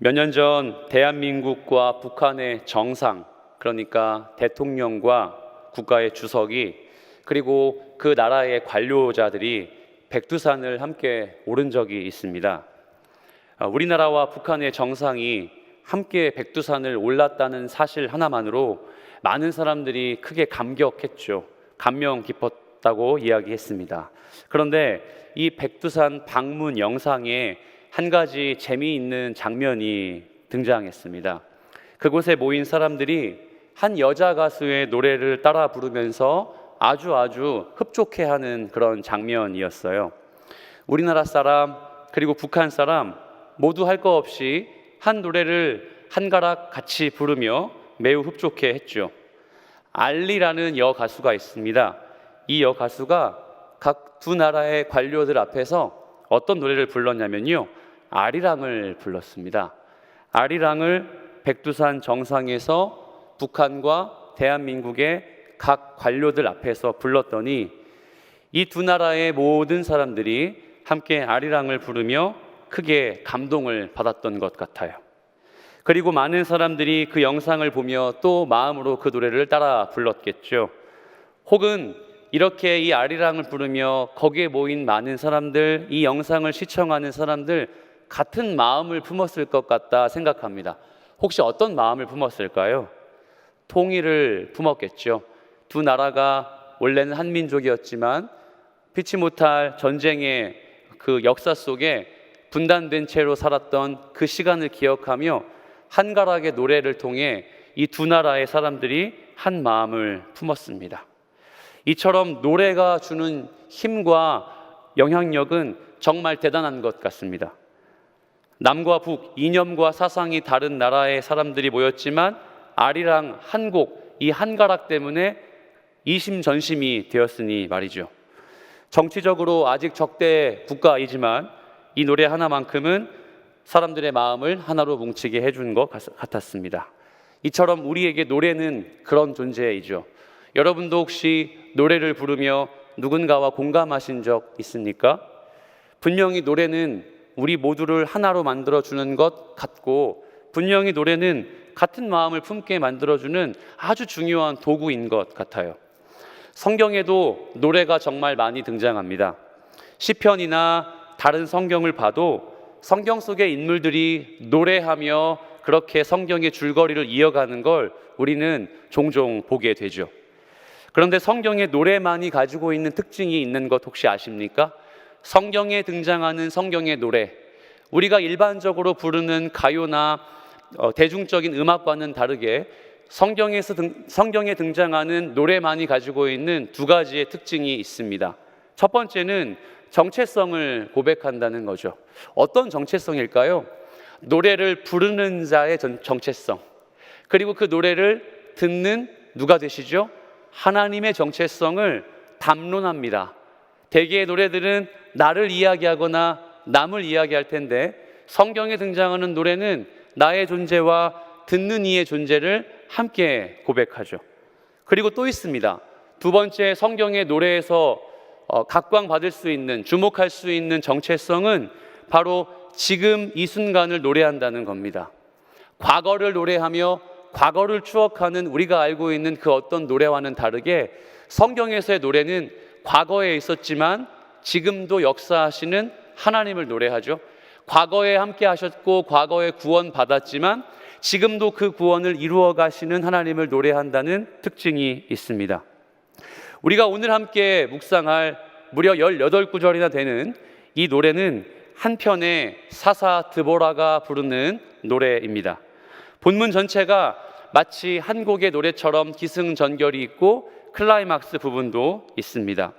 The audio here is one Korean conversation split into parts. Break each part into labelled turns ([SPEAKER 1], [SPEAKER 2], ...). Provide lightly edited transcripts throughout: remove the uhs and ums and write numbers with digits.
[SPEAKER 1] 몇 년 전 대한민국과 북한의 정상, 그러니까 대통령과 국가의 주석이 그리고 그 나라의 관료자들이 백두산을 함께 오른 적이 있습니다. 우리나라와 북한의 정상이 함께 백두산을 올랐다는 사실 하나만으로 많은 사람들이 크게 감격했죠. 감명 깊었다고 이야기했습니다. 그런데 이 백두산 방문 영상에 한 가지 재미있는 장면이 등장했습니다. 그곳에 모인 사람들이 한 여자 가수의 노래를 따라 부르면서 아주 흡족해하는 그런 장면이었어요. 우리나라 사람 그리고 북한 사람 모두 할 거 없이 한 노래를 한가락 같이 부르며 매우 흡족해했죠. 알리라는 여가수가 있습니다. 이 여가수가 각 두 나라의 관료들 앞에서 어떤 노래를 불렀냐면요, 아리랑을 불렀습니다. 아리랑을 백두산 정상에서 북한과 대한민국의 각 관료들 앞에서 불렀더니 이 두 나라의 모든 사람들이 함께 아리랑을 부르며 크게 감동을 받았던 것 같아요. 그리고 많은 사람들이 그 영상을 보며 또 마음으로 그 노래를 따라 불렀겠죠. 혹은 이렇게 이 아리랑을 부르며 거기에 모인 많은 사람들, 이 영상을 시청하는 사람들 같은 마음을 품었을 것 같다 생각합니다. 혹시 어떤 마음을 품었을까요? 통일을 품었겠죠. 두 나라가 원래는 한민족이었지만 피치 못할 전쟁의 그 역사 속에 분단된 채로 살았던 그 시간을 기억하며 한가락의 노래를 통해 이 두 나라의 사람들이 한 마음을 품었습니다. 이처럼 노래가 주는 힘과 영향력은 정말 대단한 것 같습니다. 남과 북, 이념과 사상이 다른 나라의 사람들이 모였지만 아리랑 한 곡, 이 한가락 때문에 이심전심이 되었으니 말이죠. 정치적으로 아직 적대 국가이지만 이 노래 하나만큼은 사람들의 마음을 하나로 뭉치게 해준 것 같았습니다. 이처럼 우리에게 노래는 그런 존재이죠. 여러분도 혹시 노래를 부르며 누군가와 공감하신 적 있습니까? 분명히 노래는 우리 모두를 하나로 만들어주는 것 같고, 분명히 노래는 같은 마음을 품게 만들어주는 아주 중요한 도구인 것 같아요. 성경에도 노래가 정말 많이 등장합니다. 시편이나 다른 성경을 봐도 성경 속의 인물들이 노래하며 그렇게 성경의 줄거리를 이어가는 걸 우리는 종종 보게 되죠. 그런데 성경의 노래만이 가지고 있는 특징이 있는 것 혹시 아십니까? 성경에 등장하는 성경의 노래, 우리가 일반적으로 부르는 가요나 대중적인 음악과는 다르게 성경에 등장하는 노래만이 가지고 있는 두 가지의 특징이 있습니다. 첫 번째는 정체성을 고백한다는 거죠. 어떤 정체성일까요? 노래를 부르는 자의 정체성, 그리고 그 노래를 듣는 누가 되시죠? 하나님의 정체성을 담론합니다. 대개의 노래들은 나를 이야기하거나 남을 이야기할 텐데, 성경에 등장하는 노래는 나의 존재와 듣는 이의 존재를 함께 고백하죠. 그리고 또 있습니다. 두 번째, 성경의 노래에서 각광받을 수 있는, 주목할 수 있는 정체성은 바로 지금 이 순간을 노래한다는 겁니다. 과거를 노래하며 과거를 추억하는 우리가 알고 있는 그 어떤 노래와는 다르게 성경에서의 노래는 과거에 있었지만 지금도 역사하시는 하나님을 노래하죠. 과거에 함께 하셨고 과거에 구원 받았지만 지금도 그 구원을 이루어 가시는 하나님을 노래한다는 특징이 있습니다. 우리가 오늘 함께 묵상할 무려 18구절이나 되는 이 노래는 한편의 사사 드보라가 부르는 노래입니다. 본문 전체가 마치 한 곡의 노래처럼 기승전결이 있고 클라이막스 부분도 있습니다.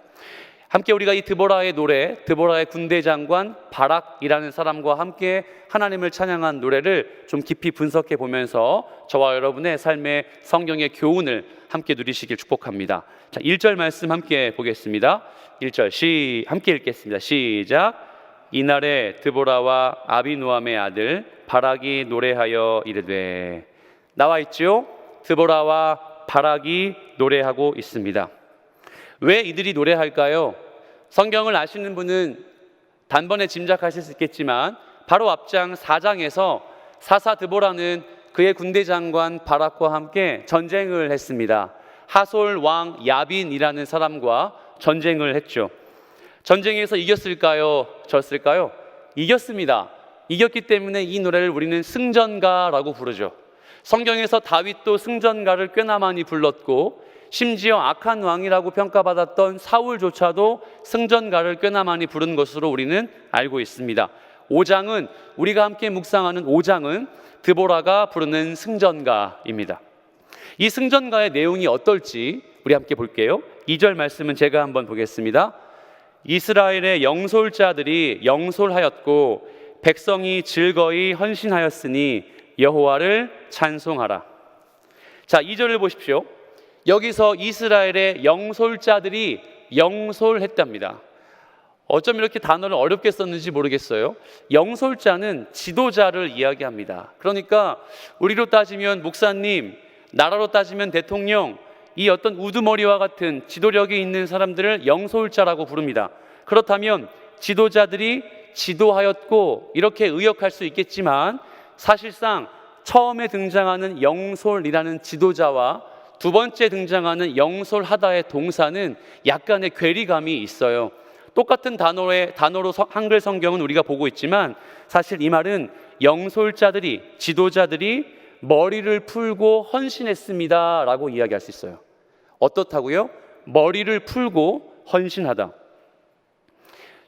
[SPEAKER 1] 함께 우리가 이 드보라의 노래, 드보라의 군대 장관 바락이라는 사람과 함께 하나님을 찬양한 노래를 좀 깊이 분석해 보면서 저와 여러분의 삶의 성경의 교훈을 함께 누리시길 축복합니다. 자, 1절 말씀 함께 보겠습니다. 1절 함께 읽겠습니다. 시작. 이날에 드보라와 아비노함의 아들 바락이 노래하여 이르되. 나와 있죠? 드보라와 바락이 노래하고 있습니다. 왜 이들이 노래할까요? 성경을 아시는 분은 단번에 짐작하실 수 있겠지만 바로 앞장 4장에서 사사 드보라는 그의 군대 장관 바락과 함께 전쟁을 했습니다. 하솔 왕 야빈이라는 사람과 전쟁을 했죠. 전쟁에서 이겼을까요? 졌을까요? 이겼습니다. 이겼기 때문에 이 노래를 우리는 승전가라고 부르죠. 성경에서 다윗도 승전가를 꽤나 많이 불렀고, 심지어 악한 왕이라고 평가받았던 사울조차도 승전가를 꽤나 많이 부른 것으로 우리는 알고 있습니다. 5장은, 우리가 함께 묵상하는 5장은 드보라가 부르는 승전가입니다. 이 승전가의 내용이 어떨지 우리 함께 볼게요. 2절 말씀은 제가 한번 보겠습니다. 이스라엘의 영솔자들이 영솔하였고 백성이 즐거이 헌신하였으니 여호와를 찬송하라. 자, 2절을 보십시오. 여기서 이스라엘의 영솔자들이 영솔했답니다. 어쩜 이렇게 단어를 어렵게 썼는지 모르겠어요. 영솔자는 지도자를 이야기합니다. 그러니까 우리로 따지면 목사님, 나라로 따지면 대통령, 이 어떤 우두머리와 같은 지도력이 있는 사람들을 영솔자라고 부릅니다. 그렇다면 지도자들이 지도하였고, 이렇게 의역할 수 있겠지만 사실상 처음에 등장하는 영솔이라는 지도자와 두 번째 등장하는 영솔하다의 동사는 약간의 괴리감이 있어요. 똑같은 단어로 한글 성경은 우리가 보고 있지만 사실 이 말은 영솔자들이, 지도자들이 머리를 풀고 헌신했습니다 라고 이야기할 수 있어요. 어떻다고요? 머리를 풀고 헌신하다.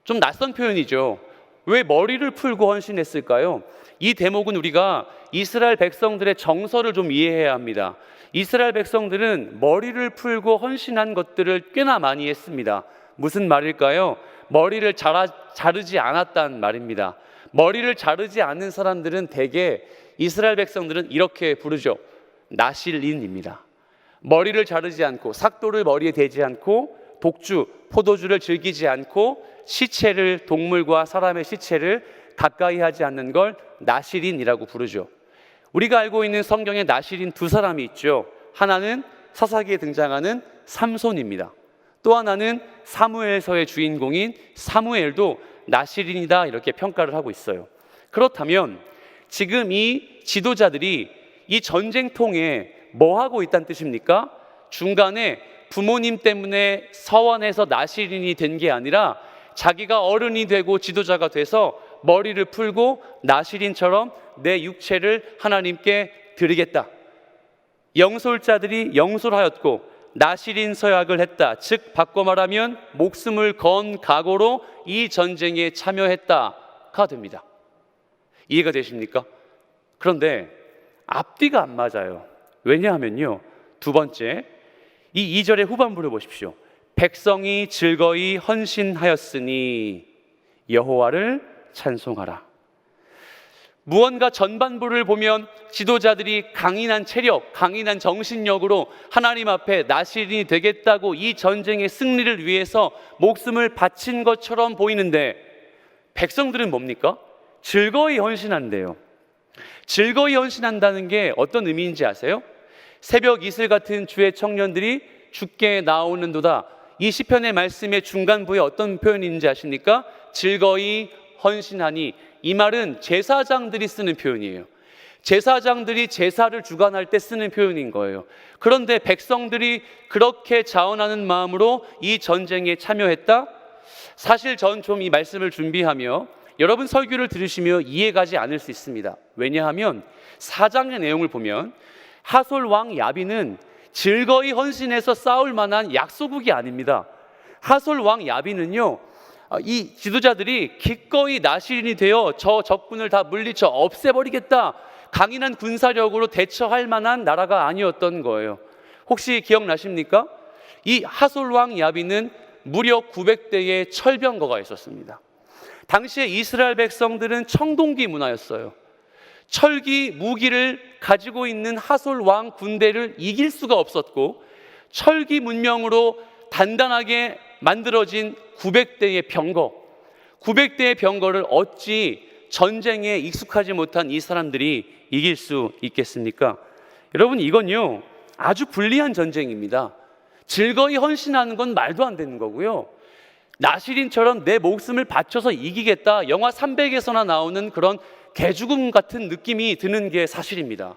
[SPEAKER 1] 좀 낯선 표현이죠. 왜 머리를 풀고 헌신했을까요? 이 대목은 우리가 이스라엘 백성들의 정서를 좀 이해해야 합니다. 이스라엘 백성들은 머리를 풀고 헌신한 것들을 꽤나 많이 했습니다. 무슨 말일까요? 머리를 자르지 않았단 말입니다. 머리를 자르지 않는 사람들은 대개 이스라엘 백성들은 이렇게 부르죠. 나실린입니다. 머리를 자르지 않고, 삭도를 머리에 대지 않고, 독주, 포도주를 즐기지 않고, 시체를, 동물과 사람의 시체를 가까이 하지 않는 걸 나실인이라고 부르죠. 우리가 알고 있는 성경에 나실인 두 사람이 있죠. 하나는 사사기에 등장하는 삼손입니다. 또 하나는 사무엘서의 주인공인 사무엘도 나실인이다, 이렇게 평가를 하고 있어요. 그렇다면 지금 이 지도자들이 이 전쟁통에 뭐 하고 있다는 뜻입니까? 중간에 부모님 때문에 서원해서 나실인이 된 게 아니라 자기가 어른이 되고 지도자가 돼서 머리를 풀고 나실인처럼 내 육체를 하나님께 드리겠다. 영솔자들이 영솔하였고 나실인 서약을 했다. 즉 바꿔 말하면 목숨을 건 각오로 이 전쟁에 참여했다가 됩니다. 이해가 되십니까? 그런데 앞뒤가 안 맞아요. 왜냐하면요, 두 번째, 이 2절의 후반부를 보십시오. 백성이 즐거이 헌신하였으니 여호와를 찬송하라. 무언가 전반부를 보면 지도자들이 강인한 체력, 강인한 정신력으로 하나님 앞에 나실인이 되겠다고 이 전쟁의 승리를 위해서 목숨을 바친 것처럼 보이는데, 백성들은 뭡니까? 즐거이 헌신한대요. 즐거이 헌신한다는 게 어떤 의미인지 아세요? 새벽 이슬 같은 주의 청년들이 주께 나오는도다. 이 시편의 말씀의 중간부에 어떤 표현인지 아십니까? 즐거이 헌신하니. 이 말은 제사장들이 쓰는 표현이에요. 제사장들이 제사를 주관할 때 쓰는 표현인 거예요. 그런데 백성들이 그렇게 자원하는 마음으로 이 전쟁에 참여했다? 사실 전 좀 이 말씀을 준비하며 여러분 설교를 들으시며 이해가지 않을 수 있습니다. 왜냐하면 4장의 내용을 보면 하솔 왕 야빈은 즐거이 헌신해서 싸울 만한 약소국이 아닙니다. 하솔 왕 야빈은요, 이 지도자들이 기꺼이 나실인이 되어 저 적군을 다 물리쳐 없애버리겠다, 강인한 군사력으로 대처할 만한 나라가 아니었던 거예요. 혹시 기억나십니까? 이 하솔 왕 야빈은 무려 900대의 철병거가 있었습니다. 당시에 이스라엘 백성들은 청동기 문화였어요. 철기 무기를 가지고 있는 하솔 왕 군대를 이길 수가 없었고, 철기 문명으로 단단하게 만들어진 900대의 병거, 900대의 병거를 어찌 전쟁에 익숙하지 못한 이 사람들이 이길 수 있겠습니까? 여러분, 이건요 아주 불리한 전쟁입니다. 즐거이 헌신하는 건 말도 안 되는 거고요, 나실인처럼 내 목숨을 바쳐서 이기겠다, 영화 300에서나 나오는 그런 개죽음 같은 느낌이 드는 게 사실입니다.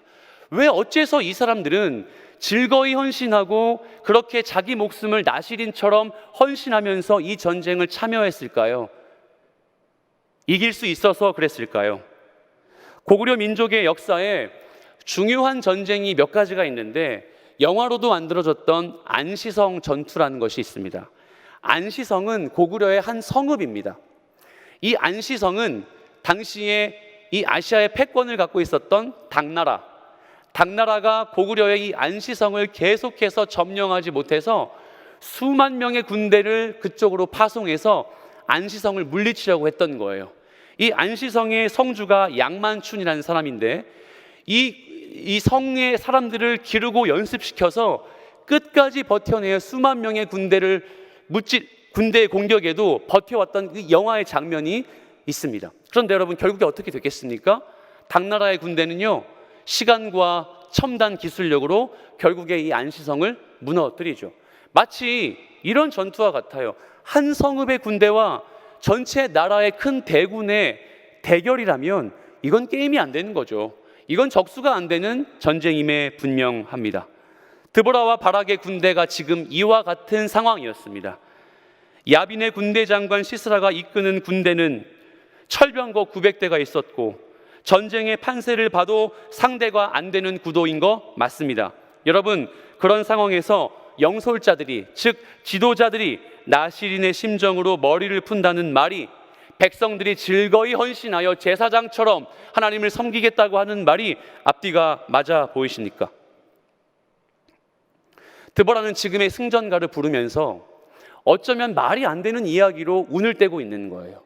[SPEAKER 1] 왜 어째서 이 사람들은 즐거이 헌신하고 그렇게 자기 목숨을 나시린처럼 헌신하면서 이 전쟁을 참여했을까요? 이길 수 있어서 그랬을까요? 고구려 민족의 역사에 중요한 전쟁이 몇 가지가 있는데 영화로도 만들어졌던 안시성 전투라는 것이 있습니다. 안시성은 고구려의 한 성읍입니다. 이 안시성은 당시에 이 아시아의 패권을 갖고 있었던 당나라가 고구려의 이 안시성을 계속해서 점령하지 못해서 수만 명의 군대를 그쪽으로 파송해서 안시성을 물리치려고 했던 거예요. 이 안시성의 성주가 양만춘이라는 사람인데 이 성의 사람들을 기르고 연습시켜서 끝까지 버텨내어 수만 명의 군대의 공격에도 버텨왔던 그 영화의 장면이 있습니다. 그런데 여러분, 결국에 어떻게 됐겠습니까? 당나라의 군대는요, 시간과 첨단 기술력으로 결국에 이 안시성을 무너뜨리죠. 마치 이런 전투와 같아요. 한 성읍의 군대와 전체 나라의 큰 대군의 대결이라면 이건 게임이 안 되는 거죠. 이건 적수가 안 되는 전쟁임에 분명합니다. 드보라와 바락의 군대가 지금 이와 같은 상황이었습니다. 야빈의 군대 장관 시스라가 이끄는 군대는 철병거 900대가 있었고 전쟁의 판세를 봐도 상대가 안 되는 구도인 거 맞습니다. 여러분, 그런 상황에서 영솔자들이, 즉 지도자들이 나시린의 심정으로 머리를 푼다는 말이, 백성들이 즐거이 헌신하여 제사장처럼 하나님을 섬기겠다고 하는 말이 앞뒤가 맞아 보이십니까? 드보라는 지금의 승전가를 부르면서 어쩌면 말이 안 되는 이야기로 운을 떼고 있는 거예요.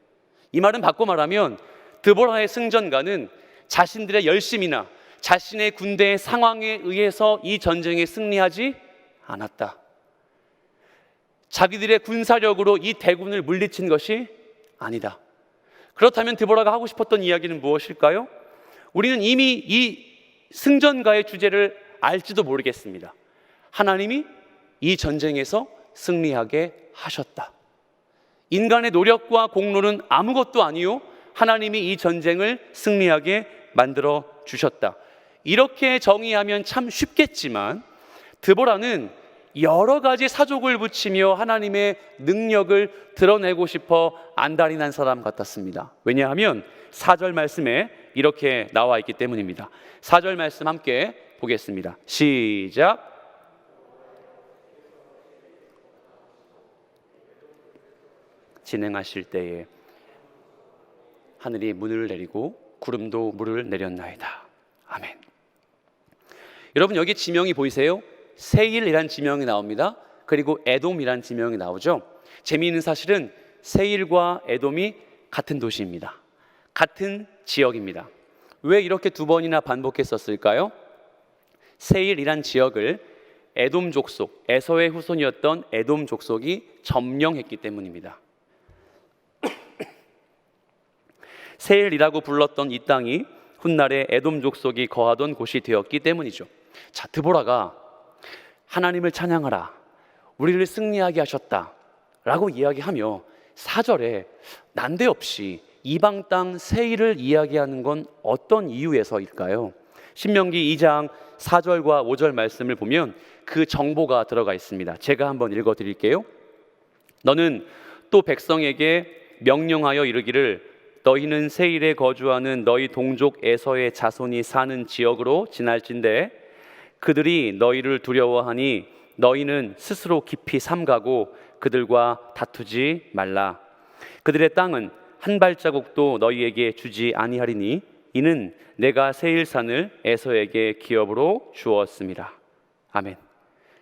[SPEAKER 1] 이 말은 바꿔 말하면 드보라의 승전가는 자신들의 열심이나 자신의 군대의 상황에 의해서 이 전쟁에 승리하지 않았다. 자기들의 군사력으로 이 대군을 물리친 것이 아니다. 그렇다면 드보라가 하고 싶었던 이야기는 무엇일까요? 우리는 이미 이 승전가의 주제를 알지도 모르겠습니다. 하나님이 이 전쟁에서 승리하게 하셨다. 인간의 노력과 공로는 아무것도 아니요, 하나님이 이 전쟁을 승리하게 만들어 주셨다. 이렇게 정의하면 참 쉽겠지만 드보라는 여러 가지 사족을 붙이며 하나님의 능력을 드러내고 싶어 안달이 난 사람 같았습니다. 왜냐하면 4절 말씀에 이렇게 나와 있기 때문입니다. 4절 말씀 함께 보겠습니다. 시작. 진행하실 때에 하늘이 문을 내리고 구름도 물을 내렸나이다. 아멘. 여러분, 여기 지명이 보이세요? 세일이란 지명이 나옵니다. 그리고 에돔이란 지명이 나오죠. 재미있는 사실은 세일과 에돔이 같은 도시입니다. 같은 지역입니다. 왜 이렇게 두 번이나 반복했었을까요? 세일이란 지역을 에돔 족속, 에서의 후손이었던 에돔 족속이 점령했기 때문입니다. 세일이라고 불렀던 이 땅이 훗날에 에돔 족속이 거하던 곳이 되었기 때문이죠. 자, 드보라가 하나님을 찬양하라, 우리를 승리하게 하셨다 라고 이야기하며 4절에 난데없이 이방 땅 세일을 이야기하는 건 어떤 이유에서일까요? 신명기 2장 4절과 5절 말씀을 보면 그 정보가 들어가 있습니다. 제가 한번 읽어드릴게요. 너는 또 백성에게 명령하여 이르기를 너희는 세일에 거주하는 너희 동족 에서의 자손이 사는 지역으로 지날진대 그들이 너희를 두려워하니 너희는 스스로 깊이 삼가고 그들과 다투지 말라. 그들의 땅은 한 발자국도 너희에게 주지 아니하리니 이는 내가 세일산을 에서에게 기업으로 주었습니다. 아멘.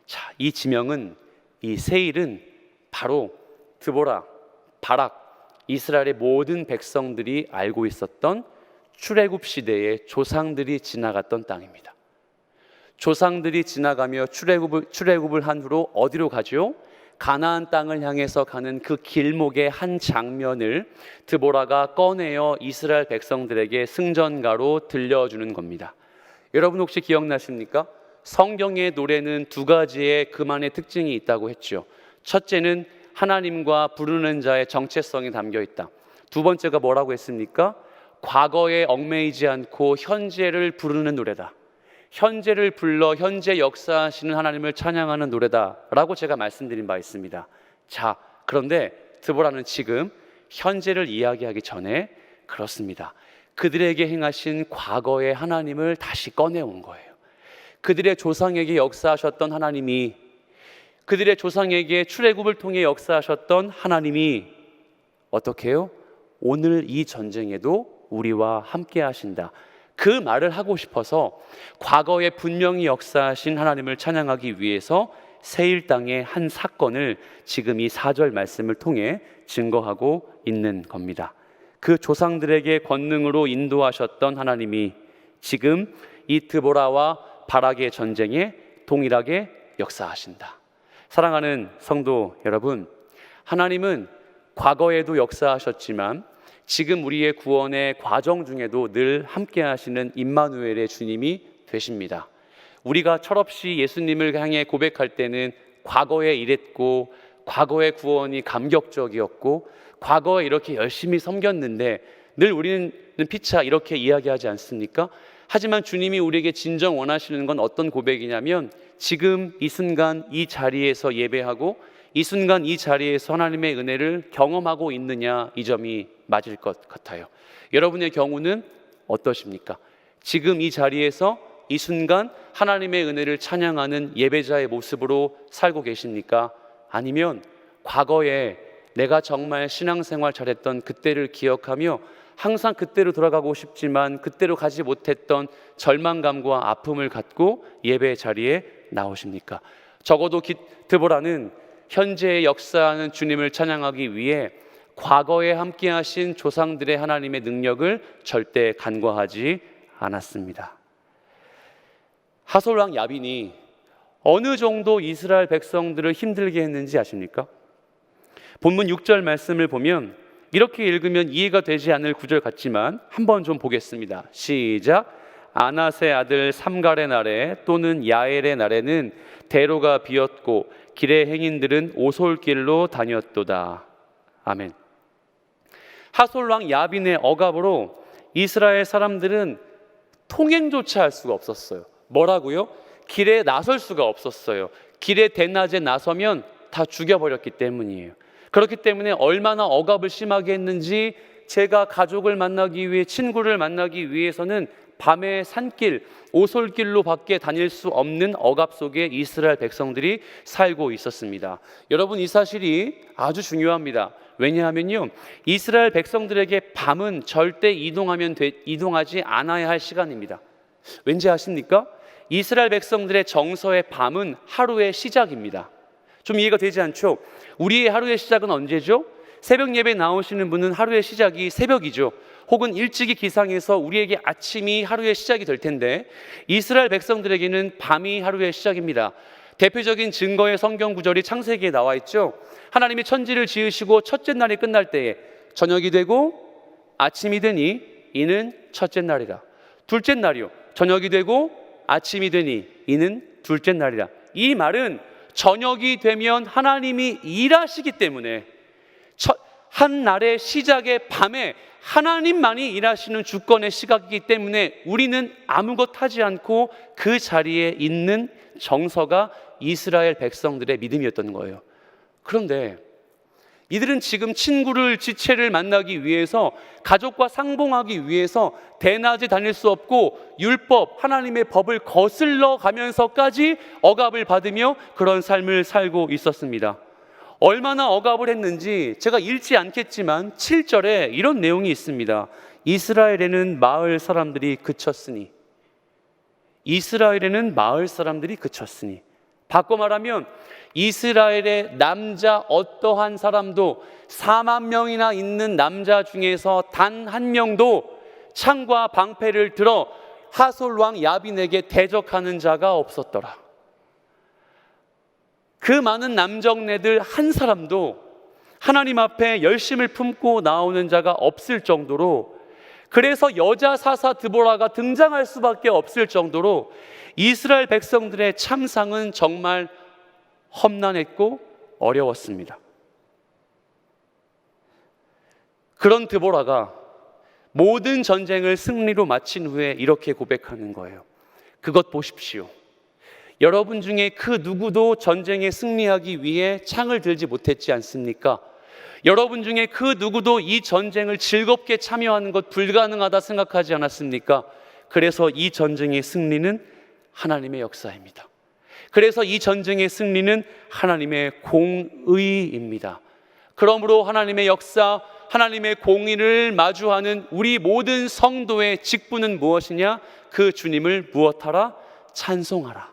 [SPEAKER 1] 자, 이 지명은, 이 세일은 바로 드보라, 바락, 이스라엘의 모든 백성들이 알고 있었던 출애굽 시대의 조상들이 지나갔던 땅입니다. 조상들이 지나가며 출애굽을 한 후로 어디로 가죠? 가나안 땅을 향해서 가는 그 길목의 한 장면을 드보라가 꺼내어 이스라엘 백성들에게 승전가로 들려주는 겁니다. 여러분 혹시 기억나십니까? 성경의 노래는 두 가지의 그만의 특징이 있다고 했죠. 첫째는 하나님과 부르는 자의 정체성이 담겨 있다. 두 번째가 뭐라고 했습니까? 과거에 얽매이지 않고 현재를 부르는 노래다. 현재를 불러 현재 역사하시는 하나님을 찬양하는 노래다라고 제가 말씀드린 바 있습니다. 자, 그런데 드보라는 지금 현재를 이야기하기 전에 그렇습니다. 그들에게 행하신 과거의 하나님을 다시 꺼내온 거예요. 그들의 조상에게 역사하셨던 하나님이, 그들의 조상에게 출애굽을 통해 역사하셨던 하나님이 어떻게 해요? 오늘 이 전쟁에도 우리와 함께 하신다. 그 말을 하고 싶어서 과거에 분명히 역사하신 하나님을 찬양하기 위해서 세일 땅의 한 사건을 지금 이 4절 말씀을 통해 증거하고 있는 겁니다. 그 조상들에게 권능으로 인도하셨던 하나님이 지금 이 드보라와 바락의 전쟁에 동일하게 역사하신다. 사랑하는 성도 여러분, 하나님은 과거에도 역사하셨지만 지금 우리의 구원의 과정 중에도 늘 함께 하시는 임마누엘의 주님이 되십니다. 우리가 철없이 예수님을 향해 고백할 때는 과거에 이랬고, 과거의 구원이 감격적이었고, 과거에 이렇게 열심히 섬겼는데 늘 우리는 피차 이렇게 이야기하지 않습니까? 하지만 주님이 우리에게 진정 원하시는 건 어떤 고백이냐면 지금 이 순간 이 자리에서 예배하고 이 순간 이 자리에서 하나님의 은혜를 경험하고 있느냐, 이 점이 맞을 것 같아요. 여러분의 경우는 어떠십니까? 지금 이 자리에서 이 순간 하나님의 은혜를 찬양하는 예배자의 모습으로 살고 계십니까? 아니면 과거에 내가 정말 신앙생활 잘했던 그때를 기억하며 항상 그때로 돌아가고 싶지만 그때로 가지 못했던 절망감과 아픔을 갖고 예배 자리에 나오십니까? 적어도 드보라는 현재의 역사하는 주님을 찬양하기 위해 과거에 함께하신 조상들의 하나님의 능력을 절대 간과하지 않았습니다. 하솔 왕 야빈이 어느 정도 이스라엘 백성들을 힘들게 했는지 아십니까? 본문 6절 말씀을 보면 이렇게 읽으면 이해가 되지 않을 구절 같지만 한번 좀 보겠습니다. 시작. 아낫의 아들 삼갈의 날에 또는 야엘의 날에는 대로가 비었고 길의 행인들은 오솔길로 다녔도다. 아멘. 하솔왕 야빈의 억압으로 이스라엘 사람들은 통행조차 할 수가 없었어요. 뭐라고요? 길에 나설 수가 없었어요. 길에 대낮에 나서면 다 죽여버렸기 때문이에요. 그렇기 때문에 얼마나 억압을 심하게 했는지 제가 가족을 만나기 위해, 친구를 만나기 위해서는 밤의 산길, 오솔길로 밖에 다닐 수 없는 억압 속에 이스라엘 백성들이 살고 있었습니다. 여러분, 이 사실이 아주 중요합니다. 왜냐하면요, 이스라엘 백성들에게 밤은 절대 이동하지 않아야 할 시간입니다. 왠지 아십니까? 이스라엘 백성들의 정서의 밤은 하루의 시작입니다. 좀 이해가 되지 않죠? 우리의 하루의 시작은 언제죠? 새벽 예배 나오시는 분은 하루의 시작이 새벽이죠. 혹은 일찍이 기상해서 우리에게 아침이 하루의 시작이 될 텐데 이스라엘 백성들에게는 밤이 하루의 시작입니다. 대표적인 증거의 성경 구절이 창세기에 나와 있죠. 하나님이 천지를 지으시고 첫째 날이 끝날 때에 저녁이 되고 아침이 되니 이는 첫째 날이라. 둘째 날이요, 저녁이 되고 아침이 되니 이는 둘째 날이라. 이 말은 저녁이 되면 하나님이 일하시기 때문에 한 날의 시작의 밤에 하나님만이 일하시는 주권의 시각이기 때문에 우리는 아무것 하지 않고 그 자리에 있는 정서가 이스라엘 백성들의 믿음이었던 거예요. 그런데 이들은 지금 친구를, 지체를 만나기 위해서, 가족과 상봉하기 위해서 대낮에 다닐 수 없고 율법, 하나님의 법을 거슬러 가면서까지 억압을 받으며 그런 삶을 살고 있었습니다. 얼마나 억압을 했는지 제가 읽지 않겠지만 7절에 이런 내용이 있습니다. 이스라엘에는 마을 사람들이 그쳤으니, 이스라엘에는 마을 사람들이 그쳤으니, 바꿔 말하면 이스라엘의 남자 어떠한 사람도 4만 명이나 있는 남자 중에서 단 한 명도 창과 방패를 들어 하솔 왕 야빈에게 대적하는 자가 없었더라. 그 많은 남정네들 한 사람도 하나님 앞에 열심을 품고 나오는 자가 없을 정도로, 그래서 여자 사사 드보라가 등장할 수밖에 없을 정도로 이스라엘 백성들의 참상은 정말 험난했고 어려웠습니다. 그런 드보라가 모든 전쟁을 승리로 마친 후에 이렇게 고백하는 거예요. 그것 보십시오. 여러분 중에 그 누구도 전쟁에 승리하기 위해 창을 들지 못했지 않습니까? 여러분 중에 그 누구도 이 전쟁을 즐겁게 참여하는 것 불가능하다 생각하지 않았습니까? 그래서 이 전쟁의 승리는 하나님의 역사입니다. 그래서 이 전쟁의 승리는 하나님의 공의입니다. 그러므로 하나님의 역사, 하나님의 공의를 마주하는 우리 모든 성도의 직분은 무엇이냐? 그 주님을 무엇하라? 찬송하라.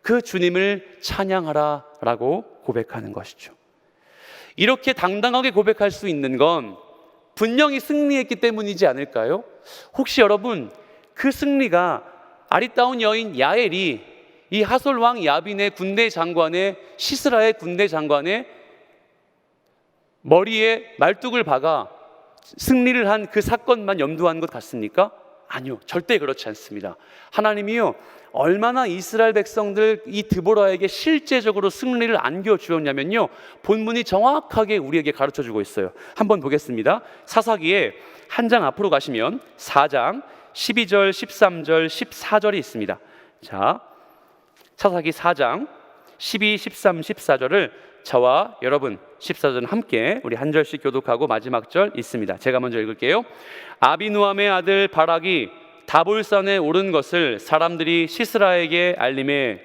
[SPEAKER 1] 그 주님을 찬양하라 라고 고백하는 것이죠. 이렇게 당당하게 고백할 수 있는 건 분명히 승리했기 때문이지 않을까요? 혹시 여러분 그 승리가 아리따운 여인 야엘이 이 하솔 왕 야빈의 군대 장관의 시스라의 군대 장관의 머리에 말뚝을 박아 승리를 한 그 사건만 염두한 것 같습니까? 아니요, 절대 그렇지 않습니다. 하나님이요, 얼마나 이스라엘 백성들 이 드보라에게 실제적으로 승리를 안겨주었냐면요, 본문이 정확하게 우리에게 가르쳐주고 있어요. 한번 보겠습니다. 사사기에 한 장 앞으로 가시면 4장 12절, 13절, 14절이 있습니다. 자, 사사기 4장 12, 13, 14절을 저와 여러분 14절은 함께 우리 한 절씩 교독하고 마지막 절 있습니다. 제가 먼저 읽을게요. 아비누함의 아들 바락이 다볼산에 오른 것을 사람들이 시스라에게 알림해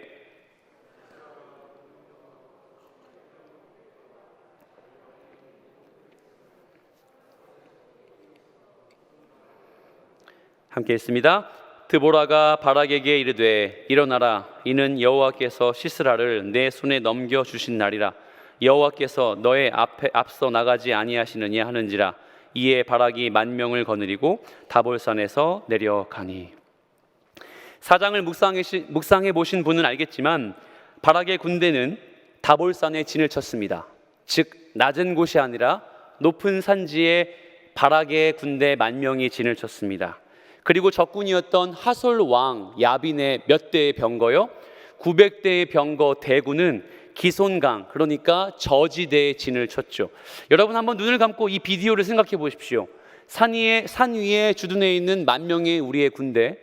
[SPEAKER 1] 함께 있습니다. 드보라가 바락에게 이르되 일어나라, 이는 여호와께서 시스라를 내 손에 넘겨 주신 날이라. 여호와께서 너의 앞에 앞서 나가지 아니하시느냐 하는지라. 이에 바락이 10,000명을 거느리고 다볼산에서 내려가니. 사장을 묵상해 보신 분은 알겠지만 바락의 군대는 다볼산에 진을 쳤습니다. 즉 낮은 곳이 아니라 높은 산지에 바락의 군대 10,000명이 진을 쳤습니다. 그리고 적군이었던 하솔 왕 야빈의 몇 대의 병거요? 900대의 병거 대군은 기손강, 그러니까 저지대에 진을 쳤죠. 여러분 한번 눈을 감고 이 비디오를 생각해 보십시오. 산 위에 주둔해 있는 10,000명의 우리의 군대,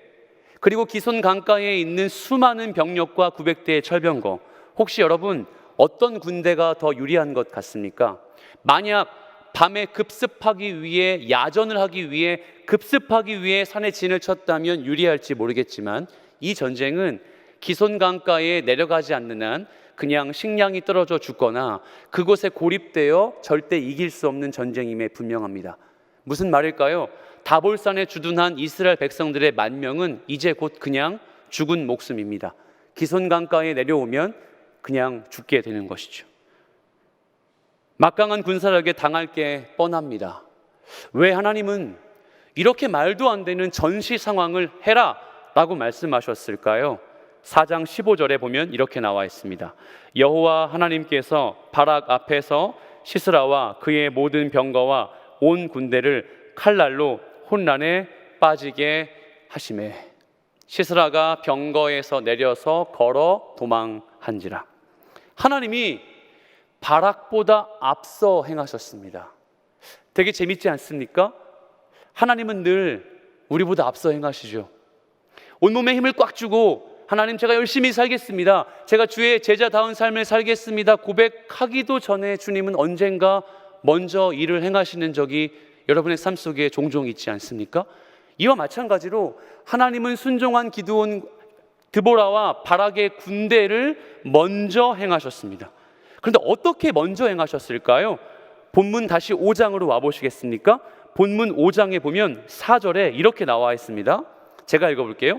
[SPEAKER 1] 그리고 기손 강가에 있는 수많은 병력과 900대의 철병거. 혹시 여러분 어떤 군대가 더 유리한 것 같습니까? 만약 밤에 급습하기 위해, 야전을 하기 위해, 급습하기 위해 산에 진을 쳤다면 유리할지 모르겠지만 이 전쟁은 기손 강가에 내려가지 않는 한 그냥 식량이 떨어져 죽거나 그곳에 고립되어 절대 이길 수 없는 전쟁임에 분명합니다. 무슨 말일까요? 다볼산에 주둔한 이스라엘 백성들의 10,000명은 이제 곧 그냥 죽은 목숨입니다. 기손 강가에 내려오면 그냥 죽게 되는 것이죠. 막강한 군사력에 당할 게 뻔합니다. 왜 하나님은 이렇게 말도 안 되는 전시 상황을 해라 라고 말씀하셨을까요? 4장 15절에 보면 이렇게 나와 있습니다. 여호와 하나님께서 바락 앞에서 시스라와 그의 모든 병거와 온 군대를 칼날로 혼란에 빠지게 하시매. 시스라가 병거에서 내려서 걸어 도망한지라. 하나님이 바락보다 앞서 행하셨습니다. 되게 재밌지 않습니까? 하나님은 늘 우리보다 앞서 행하시죠. 온몸에 힘을 꽉 주고 하나님 제가 열심히 살겠습니다, 제가 주의 제자다운 삶을 살겠습니다 고백하기도 전에 주님은 언젠가 먼저 일을 행하시는 적이 여러분의 삶 속에 종종 있지 않습니까? 이와 마찬가지로 하나님은 순종한 기드온, 드보라와 바락의 군대를 먼저 행하셨습니다. 그런데 어떻게 먼저 행하셨을까요? 본문 다시 5장으로 와보시겠습니까? 본문 5장에 보면 4절에 이렇게 나와 있습니다. 제가 읽어볼게요.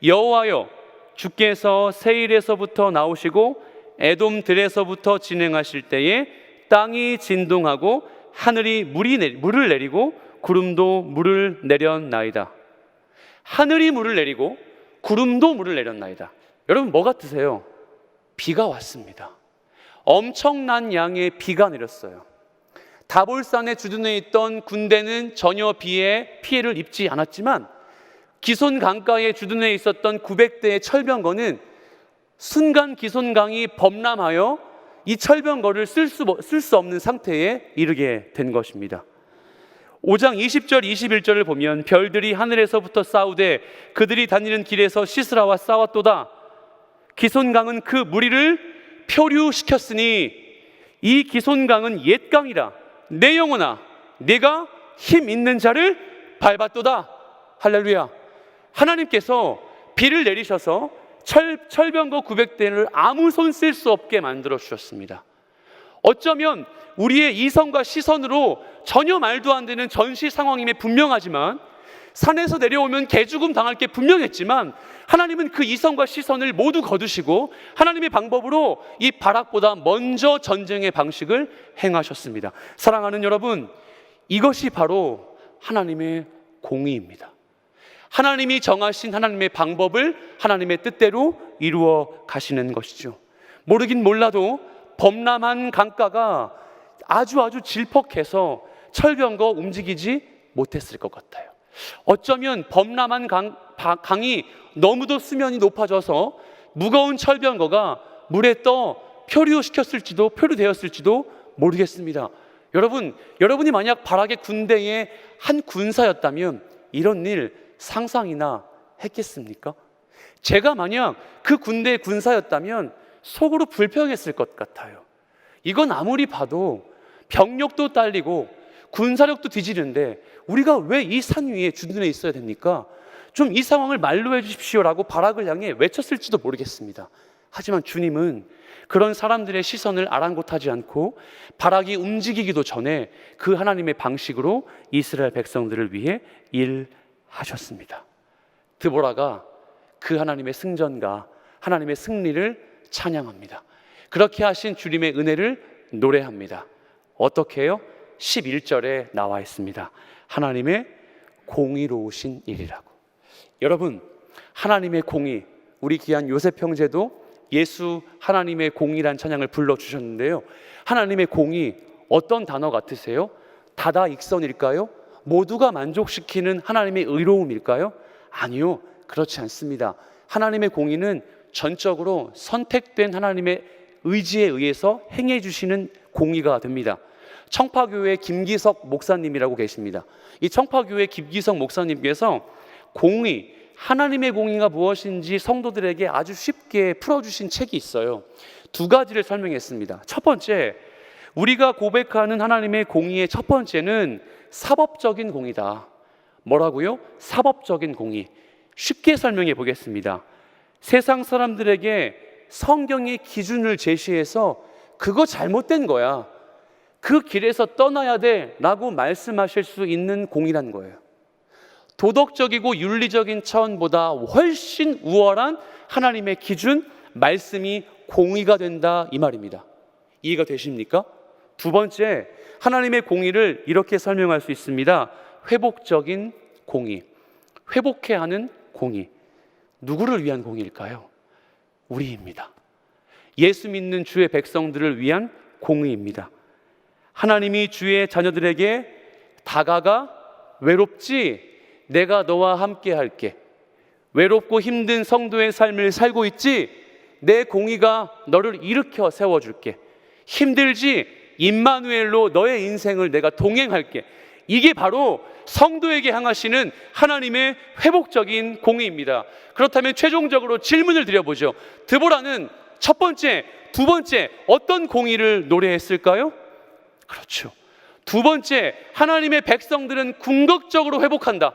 [SPEAKER 1] 여호와여, 주께서 세일에서부터 나오시고 에돔들에서부터 진행하실 때에 땅이 진동하고 하늘이 물을 내리고 구름도 물을 내렸나이다. 하늘이 물을 내리고 구름도 물을 내렸나이다. 여러분 뭐 같으세요? 비가 왔습니다. 엄청난 양의 비가 내렸어요. 다볼산에 주둔해 있던 군대는 전혀 비에 피해를 입지 않았지만 기손 강가에 주둔해 있었던 900대의 철병거는 순간 기손 강이 범람하여 이 철병거를 쓸 수 없는 상태에 이르게 된 것입니다. 5장 20절 21절을 보면 별들이 하늘에서부터 싸우되 그들이 다니는 길에서 시스라와 싸웠도다. 기손강은 그 무리를 표류시켰으니 이 기손강은 옛 강이라. 내 영혼아 내가 힘 있는 자를 밟았도다. 할렐루야. 하나님께서 비를 내리셔서 철병거 900대를 아무 손 쓸 수 없게 만들어 주셨습니다. 어쩌면 우리의 이성과 시선으로 전혀 말도 안 되는 전시 상황임에 분명하지만, 산에서 내려오면 개죽음 당할 게 분명했지만, 하나님은 그 이성과 시선을 모두 거두시고 하나님의 방법으로 이 바락보다 먼저 전쟁의 방식을 행하셨습니다. 사랑하는 여러분, 이것이 바로 하나님의 공의입니다. 하나님이 정하신 하나님의 방법을 하나님의 뜻대로 이루어 가시는 것이죠. 모르긴 몰라도 범람한 강가가 아주 질퍽해서 철병거 움직이지 못했을 것 같아요. 어쩌면 범람한 강이 너무도 수면이 높아져서 무거운 철병거가 물에 떠 표류되었을지도 모르겠습니다. 여러분이 만약 바락의 군대의 한 군사였다면 이런 일 상상이나 했겠습니까? 제가 만약 그 군대의 군사였다면 속으로 불평했을 것 같아요. 이건 아무리 봐도 병력도 딸리고 군사력도 뒤지는데 우리가 왜 이 산 위에 주둔해 있어야 됩니까? 좀 이 상황을 말로 해주십시오라고 바락을 향해 외쳤을지도 모르겠습니다. 하지만 주님은 그런 사람들의 시선을 아랑곳하지 않고 바락이 움직이기도 전에 그 하나님의 방식으로 이스라엘 백성들을 위해 일하셨습니다. 드보라가 그 하나님의 승전과 하나님의 승리를 찬양합니다. 그렇게 하신 주님의 은혜를 노래합니다. 어떻게 해요? 11절에 나와 있습니다. 하나님의 공의로우신 일이라고. 여러분, 하나님의 공의, 우리 귀한 요셉 형제도 예수 하나님의 공의란 찬양을 불러주셨는데요, 하나님의 공의 어떤 단어 같으세요? 다다익선일까요? 모두가 만족시키는 하나님의 의로움일까요? 아니요, 그렇지 않습니다. 하나님의 공의는 전적으로 선택된 하나님의 의지에 의해서 행해 주시는 공의가 됩니다. 청파교회 김기석 목사님이라고 계십니다. 이 청파교회 김기석 목사님께서 공의, 하나님의 공의가 무엇인지 성도들에게 아주 쉽게 풀어주신 책이 있어요. 두 가지를 설명했습니다. 첫 번째, 우리가 고백하는 하나님의 공의의 첫 번째는 사법적인 공의다. 뭐라고요? 사법적인 공의. 쉽게 설명해 보겠습니다. 세상 사람들에게 성경의 기준을 제시해서 그거 잘못된 거야, 그 길에서 떠나야 돼 라고 말씀하실 수 있는 공의란 거예요. 도덕적이고 윤리적인 차원보다 훨씬 우월한 하나님의 기준, 말씀이 공의가 된다, 이 말입니다. 이해가 되십니까? 두 번째, 하나님의 공의를 이렇게 설명할 수 있습니다. 회복적인 공의, 회복해야 하는 공의. 누구를 위한 공의일까요? 우리입니다. 예수 믿는 주의 백성들을 위한 공의입니다. 하나님이 주의 자녀들에게 다가가 외롭지? 내가 너와 함께 할게. 외롭고 힘든 성도의 삶을 살고 있지? 내 공의가 너를 일으켜 세워줄게. 힘들지? 임마누엘로 너의 인생을 내가 동행할게. 이게 바로 성도에게 향하시는 하나님의 회복적인 공의입니다. 그렇다면 최종적으로 질문을 드려보죠. 드보라는 첫 번째, 두 번째 어떤 공의를 노래했을까요? 그렇죠. 두 번째, 하나님의 백성들은 궁극적으로 회복한다.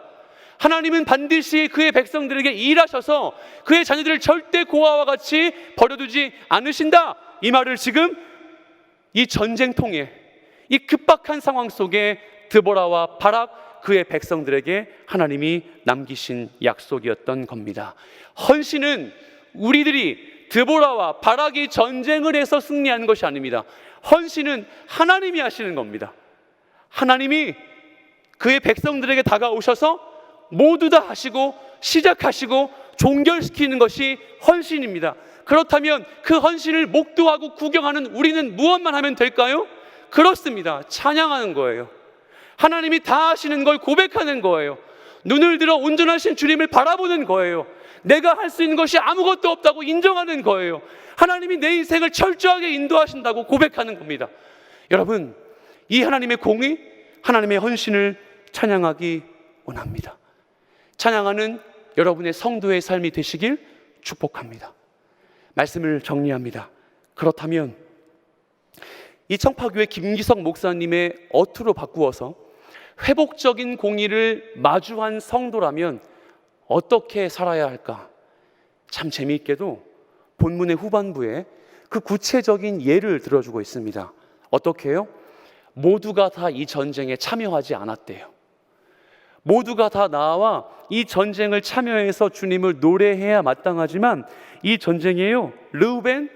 [SPEAKER 1] 하나님은 반드시 그의 백성들에게 일하셔서 그의 자녀들을 절대 고아와 같이 버려두지 않으신다. 이 말을 지금 이 전쟁통에, 이 급박한 상황 속에 드보라와 바락, 그의 백성들에게 하나님이 남기신 약속이었던 겁니다. 헌신은 우리들이 드보라와 바락이 전쟁을 해서 승리하는 것이 아닙니다. 헌신은 하나님이 하시는 겁니다. 하나님이 그의 백성들에게 다가오셔서 모두 다 하시고 시작하시고 종결시키는 것이 헌신입니다. 그렇다면 그 헌신을 목도하고 구경하는 우리는 무엇만 하면 될까요? 그렇습니다. 찬양하는 거예요. 하나님이 다 하시는 걸 고백하는 거예요. 눈을 들어 온전하신 주님을 바라보는 거예요. 내가 할 수 있는 것이 아무것도 없다고 인정하는 거예요. 하나님이 내 인생을 철저하게 인도하신다고 고백하는 겁니다. 여러분, 이 하나님의 공의, 하나님의 헌신을 찬양하기 원합니다. 찬양하는 여러분의 성도의 삶이 되시길 축복합니다. 말씀을 정리합니다. 그렇다면 이 청파교회 김기석 목사님의 어투로 바꾸어서 회복적인 공의를 마주한 성도라면 어떻게 살아야 할까? 참 재미있게도 본문의 후반부에 그 구체적인 예를 들어주고 있습니다. 어떻게 해요? 모두가 다 이 전쟁에 참여하지 않았대요. 모두가 다 나와 이 전쟁을 참여해서 주님을 노래해야 마땅하지만 이 전쟁에요, 르우벤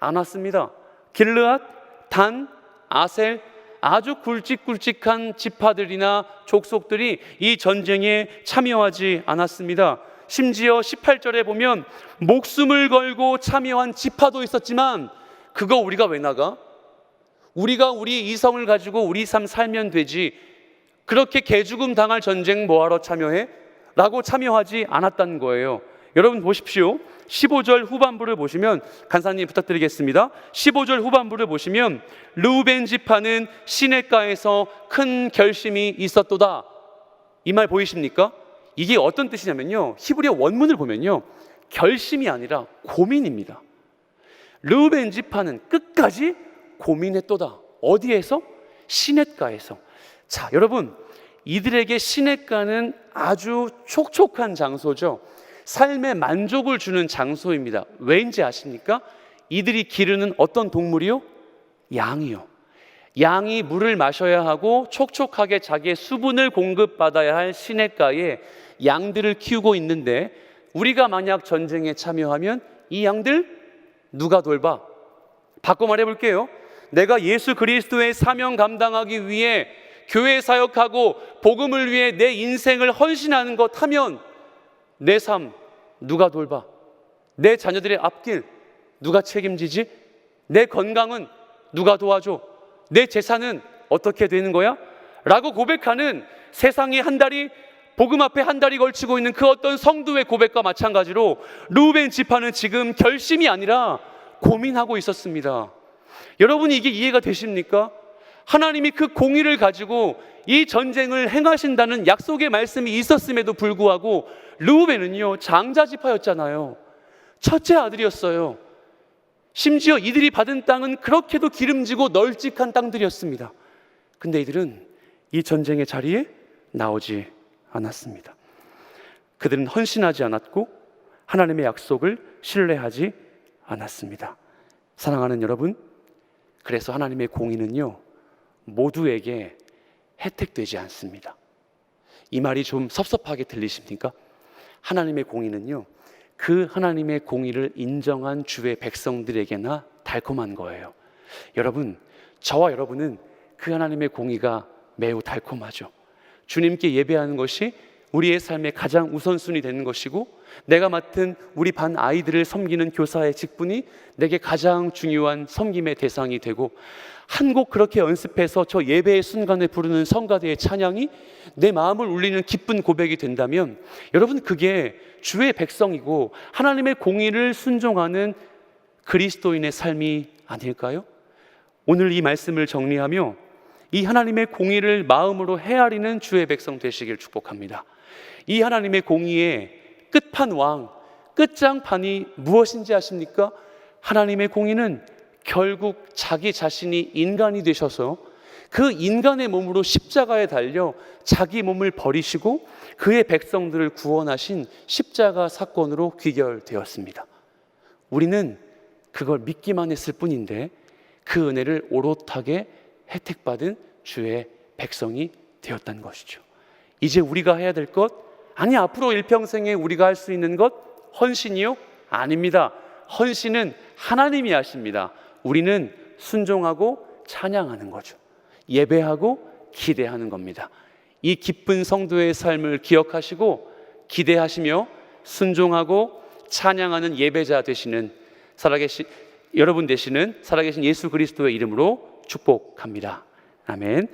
[SPEAKER 1] 안 왔습니다. 길르앗, 단, 아셀, 아주 굵직굵직한 지파들이나 족속들이 이 전쟁에 참여하지 않았습니다. 심지어 18절에 보면 목숨을 걸고 참여한 지파도 있었지만 그거 우리가 왜 나가? 우리가 우리 이성을 가지고 우리 삶 살면 되지, 그렇게 개죽음 당할 전쟁 뭐하러 참여해? 라고 참여하지 않았다는 거예요. 여러분 보십시오. 15절 후반부를 보시면, 간사님 부탁드리겠습니다. 15절 후반부를 보시면 르우벤 지파는 시냇가에서 큰 결심이 있었도다. 이 말 보이십니까? 이게 어떤 뜻이냐면요, 히브리어 원문을 보면요, 결심이 아니라 고민입니다. 르우벤 지파는 끝까지 고민했도다. 어디에서? 시냇가에서. 자, 여러분, 이들에게 시냇가는 아주 촉촉한 장소죠. 삶의 만족을 주는 장소입니다. 왜인지 아십니까? 이들이 기르는 어떤 동물이요? 양이요. 양이 물을 마셔야 하고 촉촉하게 자기의 수분을 공급받아야 할 시냇가에 양들을 키우고 있는데, 우리가 만약 전쟁에 참여하면 이 양들 누가 돌봐? 바꿔 말해볼게요. 내가 예수 그리스도의 사명 감당하기 위해 교회 사역하고 복음을 위해 내 인생을 헌신하는 것 하면 내 삶 누가 돌봐? 내 자녀들의 앞길 누가 책임지지? 내 건강은 누가 도와줘? 내 재산은 어떻게 되는 거야? 라고 고백하는 세상에 한 달이, 복음 앞에 한 달이 걸치고 있는 그 어떤 성도의 고백과 마찬가지로 르우벤 지파는 지금 결심이 아니라 고민하고 있었습니다. 여러분이 이게 이해가 되십니까? 하나님이 그 공의를 가지고 이 전쟁을 행하신다는 약속의 말씀이 있었음에도 불구하고 르우벤은요, 장자 지파였잖아요. 첫째 아들이었어요. 심지어 이들이 받은 땅은 그렇게도 기름지고 널찍한 땅들이었습니다. 근데 이들은 이 전쟁의 자리에 나오지 않았습니다. 그들은 헌신하지 않았고 하나님의 약속을 신뢰하지 않았습니다. 사랑하는 여러분, 그래서 하나님의 공의는요, 모두에게 혜택되지 않습니다. 이 말이 좀 섭섭하게 들리십니까? 하나님의 공의는요, 그 하나님의 공의를 인정한 주의 백성들에게나 달콤한 거예요. 여러분, 저와 여러분은 그 하나님의 공의가 매우 달콤하죠. 주님께 예배하는 것이 우리의 삶의 가장 우선순위 되는 것이고, 내가 맡은 우리 반 아이들을 섬기는 교사의 직분이 내게 가장 중요한 섬김의 대상이 되고, 한 곡 그렇게 연습해서 저 예배의 순간에 부르는 성가대의 찬양이 내 마음을 울리는 기쁜 고백이 된다면, 여러분, 그게 주의 백성이고 하나님의 공의를 순종하는 그리스도인의 삶이 아닐까요? 오늘 이 말씀을 정리하며 이 하나님의 공의를 마음으로 헤아리는 주의 백성 되시길 축복합니다. 이 하나님의 공의의 끝판왕, 끝장판이 무엇인지 아십니까? 하나님의 공의는 결국 자기 자신이 인간이 되셔서 그 인간의 몸으로 십자가에 달려 자기 몸을 버리시고 그의 백성들을 구원하신 십자가 사건으로 귀결되었습니다. 우리는 그걸 믿기만 했을 뿐인데 그 은혜를 오롯하게 혜택받은 주의 백성이 되었다는 것이죠. 이제 우리가 해야 될 것, 아니 앞으로 일평생에 우리가 할 수 있는 것, 헌신이요? 아닙니다. 헌신은 하나님이 하십니다. 우리는 순종하고 찬양하는 거죠. 예배하고 기대하는 겁니다. 이 기쁜 성도의 삶을 기억하시고 기대하시며 순종하고 찬양하는 예배자 되시는 여러분 되시는 살아계신 예수 그리스도의 이름으로 축복합니다. 아멘.